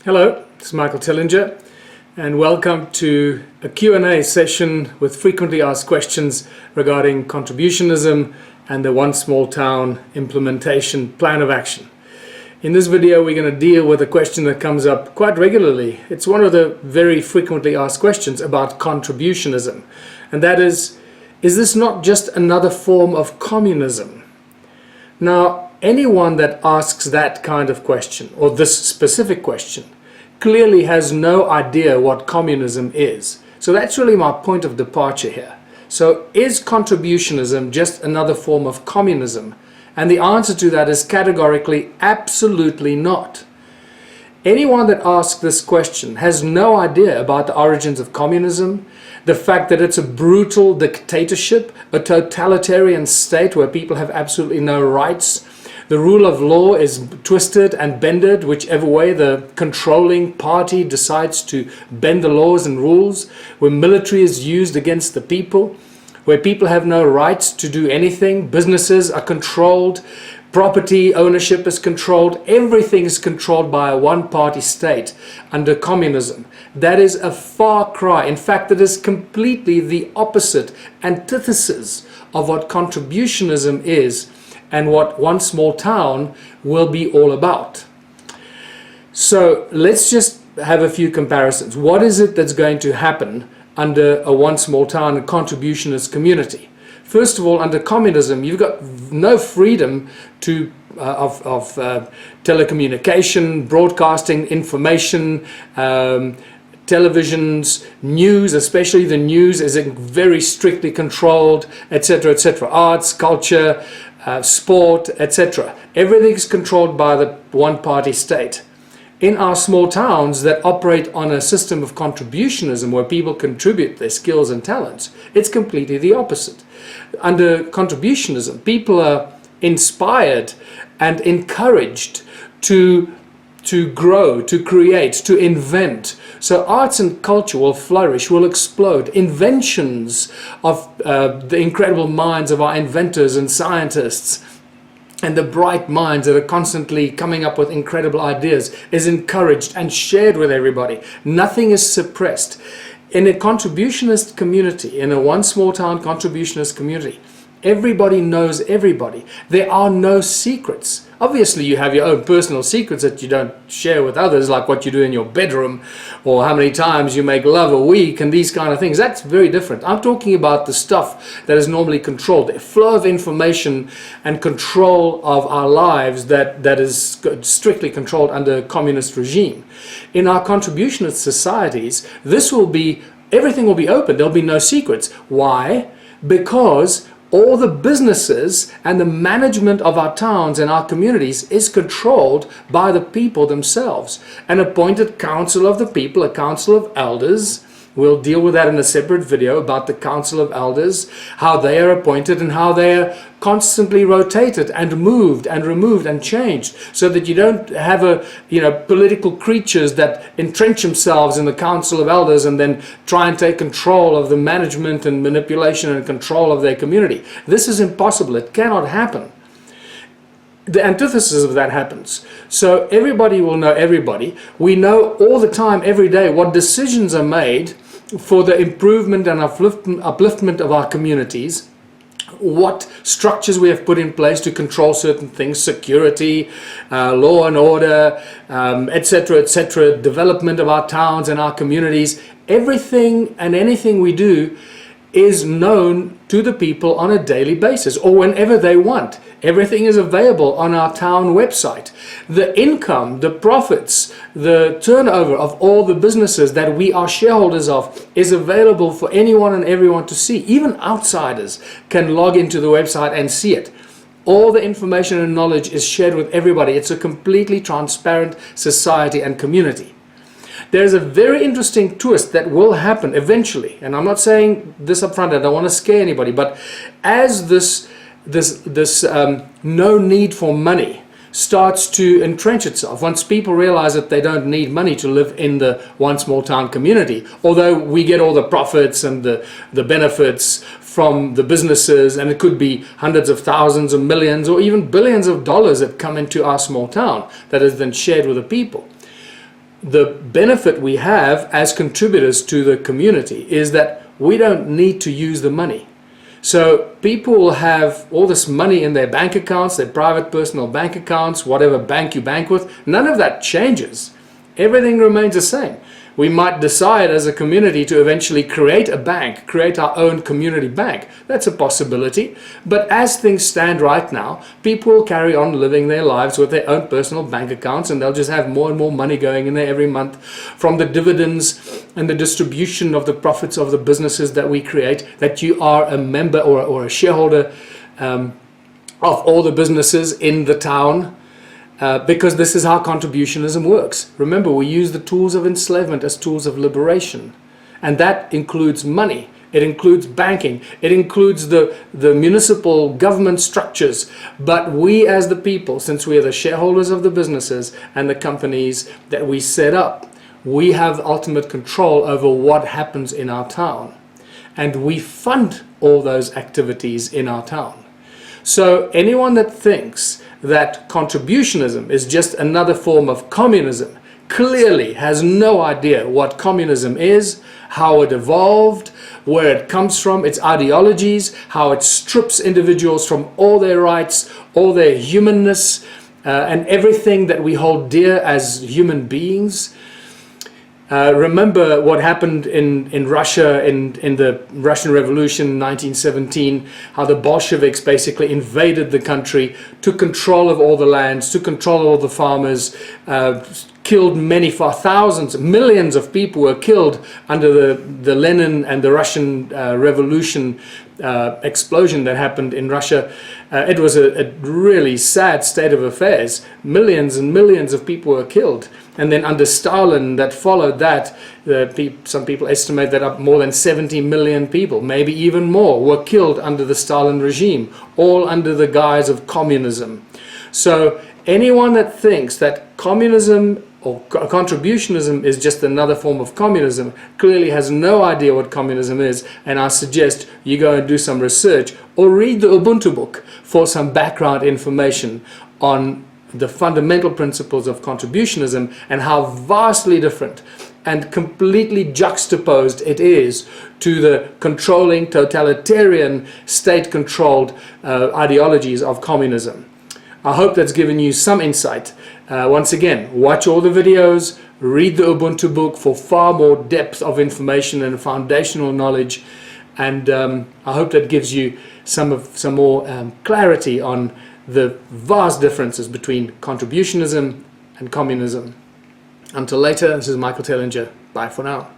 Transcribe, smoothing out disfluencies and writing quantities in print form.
Hello, this is Michael Tillinger, and welcome to a Q&A session with frequently asked questions regarding contributionism and the One Small Town implementation plan of action. In this video, we're going to deal with a question that comes up quite regularly. It's one of the very frequently asked questions about contributionism, and that is this not just another form of communism? Now, anyone that asks that kind of question, or this specific question, clearly has no idea what communism is. So that's really my point of departure here. So is contributionism just another form of communism? And the answer to that is categorically absolutely not. Anyone that asks this question has no idea about the origins of communism, the fact that it's a brutal dictatorship, a totalitarian state where people have absolutely no rights. The rule of law is twisted and bended whichever way the controlling party decides to bend the laws and rules, where military is used against the people, where people have no rights to do anything, businesses are controlled, property ownership is controlled, everything is controlled by a one-party state under communism. That is a far cry. In fact, it is completely the opposite antithesis of what contributionism is and what One Small Town will be all about. So let's just have a few comparisons. What is it that's going to happen under a One Small Town and contributionist community? First of all, under communism, you've got no freedom to of telecommunication, broadcasting, information, televisions, news, especially the news is very strictly controlled, etc., etc. Arts, culture, sport, etc. Everything is controlled by the one-party state. In our small towns that operate on a system of contributionism where people contribute their skills and talents, it's completely the opposite. Under contributionism, people are inspired and encouraged to grow, to create, to invent. So arts and culture will flourish, will explode. Inventions of the incredible minds of our inventors and scientists and the bright minds that are constantly coming up with incredible ideas is encouraged and shared with everybody. Nothing is suppressed. In a contributionist community, in a One Small Town contributionist community, everybody knows everybody. There are no secrets. Obviously, you have your own personal secrets that you don't share with others, like what you do in your bedroom or how many times you make love a week and these kind of things. That's very different. I'm talking about the stuff that is normally controlled, the flow of information and control of our lives that is strictly controlled under a communist regime. In our contributionist societies, everything will be open. There'll be no secrets. Why? Because all the businesses and the management of our towns and our communities is controlled by the people themselves. An appointed council of the people, a council of elders. We'll deal with that in a separate video about the council of elders, how they are appointed and how they are constantly rotated and moved and removed and changed, so that you don't have political creatures that entrench themselves in the council of elders and then try and take control of the management and manipulation and control of their community. This is impossible. It cannot happen. The antithesis of that happens. So everybody will know everybody. We know all the time, every day, what decisions are made for the improvement and upliftment of our communities, what structures we have put in place to control certain things, security, law and order, etc., etc., development of our towns and our communities. Everything and anything we do is known to the people on a daily basis or whenever they want. Everything is available on our town website. The income, the profits, the turnover of all the businesses that we are shareholders of is available for anyone and everyone to see. Even outsiders can log into the website and see it. All the information and knowledge is shared with everybody. It's a completely transparent society and community. There's a very interesting twist that will happen eventually, and I'm not saying this up front, I don't want to scare anybody, but as this no need for money starts to entrench itself, once people realize that they don't need money to live in the One Small Town community, although we get all the profits and the benefits from the businesses, and it could be hundreds of thousands or millions or even billions of dollars that come into our small town that is then shared with the people. the benefit we have as contributors to the community is that we don't need to use the money. So people will have all this money in their bank accounts, their private personal bank accounts, whatever bank you bank with. None of that changes. Everything remains the same. We might decide as a community to eventually create a bank, create our own community bank. That's a possibility. But as things stand right now, people will carry on living their lives with their own personal bank accounts, and they'll just have more and more money going in there every month from the dividends and the distribution of the profits of the businesses that we create, that you are a member or a shareholder of all the businesses in the town. Because this is how contributionism works. Remember, we use the tools of enslavement as tools of liberation. And that includes money. It includes banking. It includes the municipal government structures. But we as the people, since we are the shareholders of the businesses and the companies that we set up, we have ultimate control over what happens in our town. And we fund all those activities in our town. So anyone that thinks that contributionism is just another form of communism clearly has no idea what communism is, how it evolved, where it comes from, its ideologies, how it strips individuals from all their rights, all their humanness, and everything that we hold dear as human beings. Remember what happened in Russia in the Russian Revolution in 1917, how the Bolsheviks basically invaded the country, took control of all the lands, took control of all the farmers, killed thousands, millions of people were killed under the Lenin and the Russian Revolution explosion that happened in Russia. It was a really sad state of affairs. Millions and millions of people were killed. And then under Stalin that followed that, some people estimate that more than 70 million people, maybe even more, were killed under the Stalin regime, all under the guise of communism. So anyone that thinks that communism or contributionism is just another form of communism clearly has no idea what communism is, and I suggest you go and do some research or read the Ubuntu book for some background information on the fundamental principles of contributionism and how vastly different and completely juxtaposed it is to the controlling, totalitarian, state-controlled ideologies of communism. I hope that's given you some insight. Once again, watch all the videos, read the Ubuntu book for far more depth of information and foundational knowledge, and I hope that gives you some more clarity on the vast differences between contributionism and communism. Until later, this is Michael Tellinger. Bye for now.